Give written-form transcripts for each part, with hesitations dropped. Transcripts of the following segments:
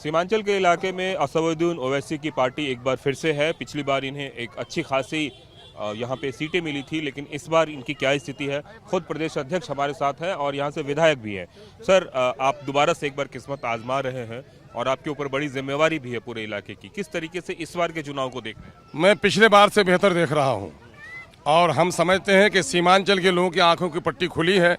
सीमांचल के इलाके में असदुद्दीन ओवैसी की पार्टी एक बार फिर से है। पिछली बार इन्हें एक अच्छी खासी यहाँ पे सीटें मिली थी, लेकिन इस बार इनकी क्या स्थिति है। खुद प्रदेश अध्यक्ष हमारे साथ हैं और यहाँ से विधायक भी हैं। सर, आप दोबारा से एक बार किस्मत आजमा रहे हैं और आपके ऊपर बड़ी जिम्मेवारी भी है पूरे इलाके की। किस तरीके से इस बार के चुनाव को देख रहे हैं? मैं पिछले बार से बेहतर देख रहा हूँ और हम समझते हैं कि सीमांचल के लोगों की आंखों की पट्टी खुली है।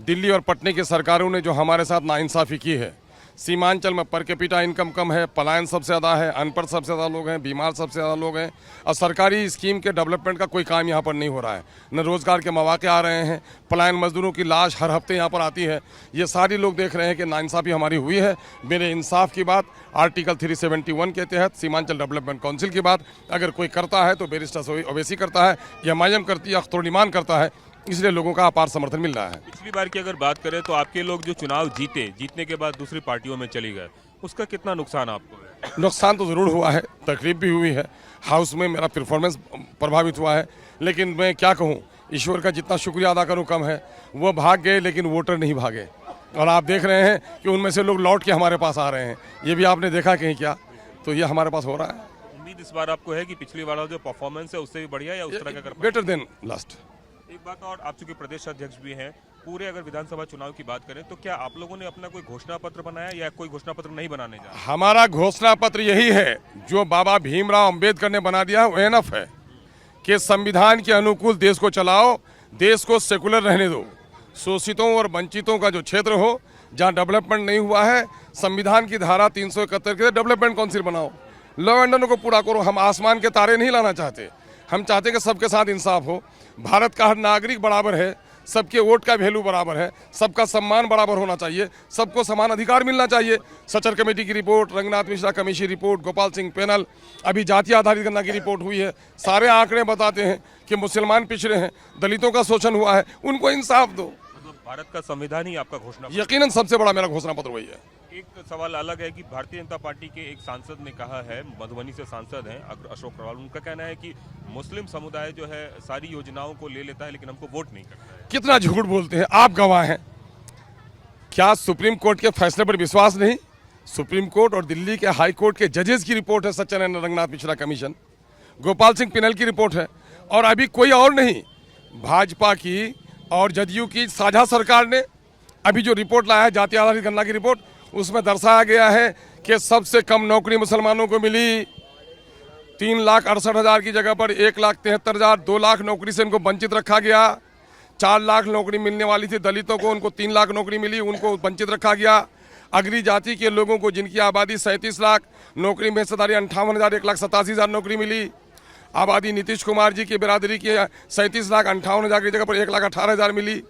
दिल्ली और पटना की सरकारों ने जो हमारे साथ नाइंसाफ़ी की है, सीमांचल में पर कैपिटा इनकम कम है, पलायन सबसे ज़्यादा है, अनपढ़ सबसे ज़्यादा लोग हैं, बीमार सबसे ज़्यादा लोग हैं और सरकारी स्कीम के डेवलपमेंट का कोई काम यहाँ पर नहीं हो रहा है। न रोज़गार के मौके आ रहे हैं, पलायन मजदूरों की लाश हर हफ्ते यहाँ पर आती है। ये सारी लोग देख रहे हैं कि नाइंसाफ़ी हमारी हुई है। मेरे इंसाफ की बात आर्टिकल 371 के तहत सीमांचल डेवलपमेंट काउंसिल की बात अगर कोई करता है तो बैरिस्टर ओवैसी करता है, एमआईएम करती है, अख्तरुल ईमान करता है, इसलिए लोगों का अपार समर्थन मिल रहा है। पिछली बार की अगर बात करें तो आपके लोग जो चुनाव जीतने के बाद दूसरी पार्टियों में चली गए, उसका कितना नुकसान आपको है? नुकसान तो ज़रूर हुआ है, तकलीफ भी हुई है। हाउस में मेरा परफॉर्मेंस प्रभावित हुआ है, लेकिन मैं क्या कहूँ, ईश्वर का जितना शुक्रिया अदा करूँ कम है। वो भाग गए लेकिन वोटर नहीं भागे और आप देख रहे हैं कि उनमें से लोग लौट के हमारे पास आ रहे हैं। ये भी आपने देखा कहीं क्या, तो ये हमारे पास हो रहा है। उम्मीद इस बार आपको है कि पिछली वाला जो परफॉर्मेंस है उससे भी बढ़िया या उस तरह का कर बेटर देन लास्ट। एक बात और, आप चूंकि प्रदेश अध्यक्ष भी हैं, पूरे अगर विधानसभा चुनाव की बात करें तो क्या आप लोगों ने अपना कोई घोषणा पत्र बनाया या कोई घोषणा पत्र नहीं बनाने जा रहे? हमारा घोषणा पत्र यही है जो बाबा भीमराव अंबेडकर ने बना दिया है, वो एनफ है कि संविधान के अनुकूल देश को चलाओ, देश को सेकुलर रहने दो, शोषितों और वंचितों का जो क्षेत्र हो जहाँ डेवलपमेंट नहीं हुआ है, संविधान की धारा 371 के डेवलपमेंट काउंसिल बनाओ, लॉ एंड ऑर्डर को पूरा करो। हम आसमान के तारे नहीं लाना चाहते, हम चाहते कि सबके साथ इंसाफ हो। भारत का हर नागरिक बराबर है, सबके वोट का वैल्यू बराबर है, सबका सम्मान बराबर होना चाहिए, सबको समान अधिकार मिलना चाहिए। सचर कमेटी की report, Ranganath Mishra commission report, Gopal Singh panel, अभी जाति आधारित गणना की रिपोर्ट हुई है। सारे आंकड़े बताते हैं कि मुसलमान पिछड़े हैं, दलितों का शोषण हुआ है, उनको इंसाफ दो। मतलब भारत का संविधान ही आपका घोषणा? यकीनन सबसे बड़ा मेरा घोषणा पत्र वही है। एक सवाल अलग है कि भारतीय जनता पार्टी के एक सांसद ने कहा है, मधुबनी से सांसद हैं अशोक अग्रवाल, उनका कहना है कि मुस्लिम समुदाय जो है सारी योजनाओं को ले लेता है लेकिन हमको वोट नहीं करता है। कितना झूठ बोलते हैं, आप गवाह हैं। क्या सुप्रीम कोर्ट के फैसले पर विश्वास नहीं? सुप्रीम कोर्ट और दिल्ली के हाई कोर्ट के जजेस की रिपोर्ट है, सच्चिदानंद रंगनाथ मिश्रा कमीशन, गोपाल सिंह पैनल की रिपोर्ट है और अभी कोई और नहीं, भाजपा की और जदयू की साझा सरकार ने अभी जो रिपोर्ट लाया है, जाति आधारित गणना की रिपोर्ट, उसमें दर्शाया गया है कि सबसे कम नौकरी मुसलमानों को मिली। 3,68,000 की जगह पर 1,73,000, 2 लाख नौकरी से इनको वंचित रखा गया। 4 लाख नौकरी मिलने वाली थी दलितों को, उनको 3 लाख नौकरी मिली, उनको वंचित रखा गया। अग्री जाति के लोगों को जिनकी आबादी 37 लाख, नौकरी में हिस्सेदारी 58,000, 1,87,000 नौकरी मिली। आबादी नीतीश कुमार जी की बिरादरी की 37 लाख 58,000 की जगह पर 1,18,000 मिली।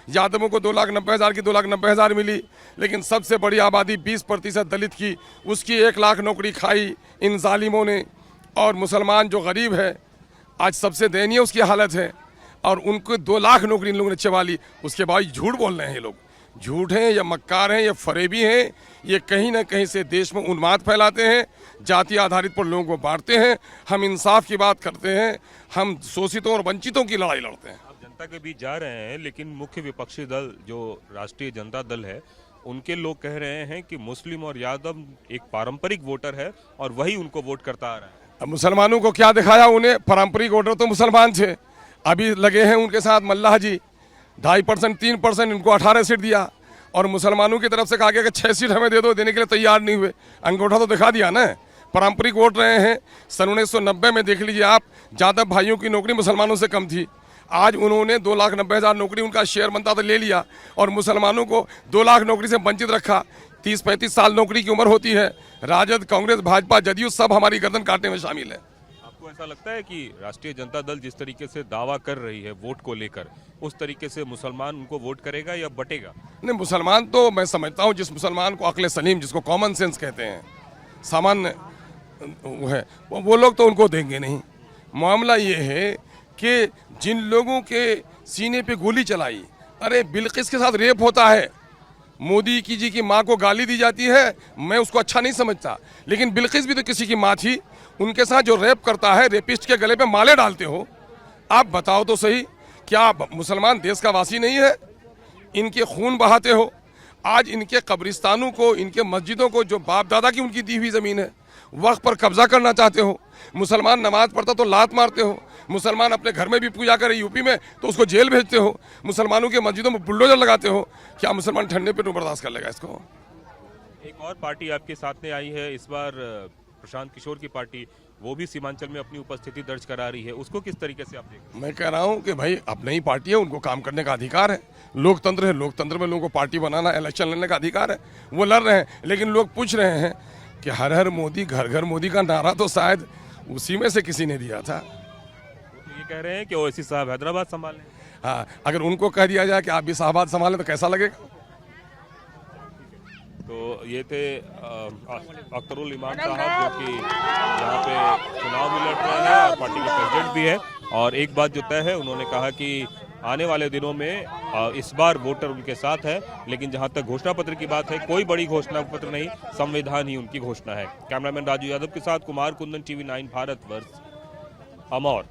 यादवों को 2,90,000 की 2,90,000 मिली, लेकिन सबसे बड़ी आबादी 20% दलित की, उसकी 1 लाख नौकरी खाई इन जालिमों ने। और मुसलमान जो गरीब है, आज सबसे दयनीय उसकी हालत है और उनको 2 लाख नौकरी इन लोगों ने चबा ली। उसके बाद झूठ बोल रहे हैं ये लोग, झूठ हैं या मक्कार हैं या फरेबी हैं। ये कहीं ना कहीं से देश में उन्माद फैलाते हैं, जाति आधारित पर लोगों को बांटते हैं। हम इंसाफ की बात करते हैं, हम शोषितों और वंचितों की लड़ाई लड़ते हैं। के बीच जा रहे हैं, लेकिन मुख्य विपक्षी दल जो राष्ट्रीय जनता दल है, उनके लोग कह रहे हैं कि मुस्लिम और यादव एक पारंपरिक वोटर है और वही उनको वोट करता आ रहा है। अब मुसलमानों को क्या दिखाया? उन्हें पारंपरिक वोटर तो मुसलमान थे, अभी लगे हैं उनके साथ मल्लाह जी, 2.5% 3%, इनको 18 सीट दिया और मुसलमानों की तरफ से कहा गया कि 6 सीट हमें दे दो, देने के लिए तैयार नहीं हुए। अंगूठा तो दिखा दिया ना, पारंपरिक वोट रहे हैं। सन 1990 में देख लीजिए आप, यादव भाइयों की नौकरी मुसलमानों से कम थी। आज उन्होंने 2,90,000 नौकरी, उनका शेयर बनता तो ले लिया और मुसलमानों को 2 लाख नौकरी से वंचित रखा। 30-35 साल नौकरी की उम्र होती है। राजद, कांग्रेस, भाजपा, जदयू सब हमारी गर्दन काटने में शामिल है। आपको ऐसा लगता है कि राष्ट्रीय जनता दल जिस तरीके से दावा कर रही है वोट को लेकर, उस तरीके से मुसलमान उनको वोट करेगा या बटेगा? नहीं, मुसलमान तो मैं समझता हूँ, जिस मुसलमान को अक्ल सलीम, जिसको कॉमन सेंस कहते हैं, सामान्य वो है, वो लोग तो उनको देंगे नहीं। मामला ये है कि जिन लोगों के सीने पे गोली चलाई, अरे बिल्किस के साथ रेप होता है, मोदी जी की माँ को गाली दी जाती है, मैं उसको अच्छा नहीं समझता, लेकिन बिल्किस भी तो किसी की माँ थी। उनके साथ जो रेप करता है, रेपिस्ट के गले पे माले डालते हो। आप बताओ तो सही, क्या मुसलमान देश का वासी नहीं है? इनके खून बहाते हो। आज इनके कब्रिस्तानों को, इनके मस्जिदों को, जो बाप दादा की उनकी दी हुई ज़मीन है, वक्त पर कब्जा करना चाहते हो। मुसलमान नमाज पढ़ता तो लात मारते हो, मुसलमान अपने घर में भी पूजा करे यूपी में तो उसको जेल भेजते हो, मुसलमानों के मस्जिदों में बुलडोजर लगाते हो। क्या मुसलमान ठंडे पे बर्दाश्त कर लेगा इसको? एक और पार्टी आपके साथ में आई है इस बार, प्रशांत किशोर की पार्टी, वो भी सीमांचल में अपनी उपस्थिति दर्ज करा रही है, उसको किस तरीके से आप देख रहे हैं? मैं कह रहा हूं कि भाई अपनी ही पार्टी है, उनको काम करने का अधिकार है। लोकतंत्र है, लोकतंत्र में लोगों को पार्टी बनाना, इलेक्शन लड़ने का अधिकार है, वो लड़ रहे हैं। लेकिन लोग पूछ रहे हैं कि हर हर मोदी, घर घर मोदी का नारा तो शायद उसी में से किसी ने दिया था। तो ये कह रहे हैं कि ओवैसी साहब हैदराबाद संभालें। हाँ, अगर उनको कह दिया जाए कि आप भी शाहबाद संभालें तो कैसा लगेगा? तो ये थे अख्तरुल इमाम साहब, जो कि यहाँ पे चुनाव में लड़ रहे हैं और पार्टी के प्रेसिडेंट भी है। और एक बात जो तय है, उन्होंने कहा कि आने वाले दिनों में इस बार वोटर उनके साथ है, लेकिन जहाँ तक घोषणा पत्र की बात है, कोई बड़ी घोषणा पत्र नहीं, संविधान ही उनकी घोषणा है। कैमरामैन राजू यादव के साथ कुमार कुंदन, TV9 भारतवर्ष, अमौर।